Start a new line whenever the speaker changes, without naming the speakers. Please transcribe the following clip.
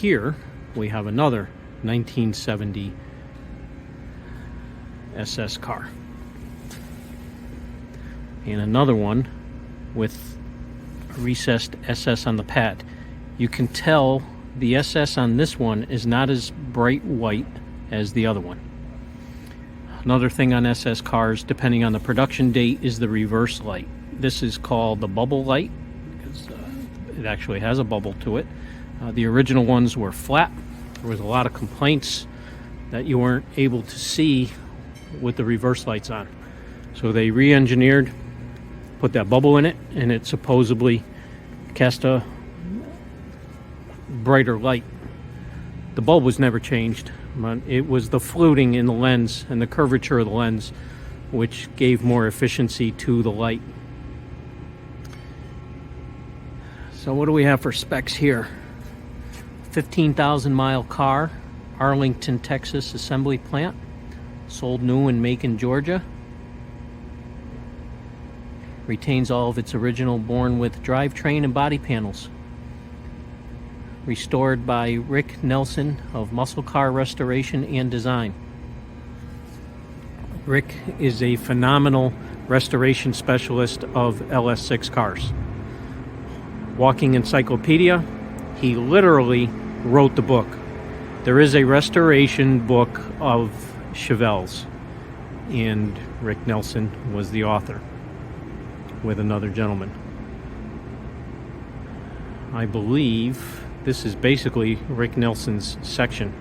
here we have another 1970 SS car. And another one with a recessed SS on the pad. You can tell the SS on this one is not as bright white as the other one. Another thing on SS cars, depending on the production date, is the reverse light. This is called the bubble light because it actually has a bubble to it. The original ones were flat. There was a lot of complaints that you weren't able to see with the reverse lights on. So they re-engineered, put that bubble in it, and it supposedly cast a brighter light. The bulb was never changed. It was the fluting in the lens and the curvature of the lens which gave more efficiency to the light. So what do we have for specs here? 15,000 mile car, Arlington, Texas assembly plant, sold new in Macon, Georgia. Retains all of its original born with drivetrain and body panels. Restored by Rick Nelson of Muscle Car Restoration and Design. Rick is a phenomenal restoration specialist of LS6 cars. Walking encyclopedia. He literally wrote the book. There is a restoration book of Chevelles, and Rick Nelson was the author with another gentleman. I believe this is basically Rick Nelson's section.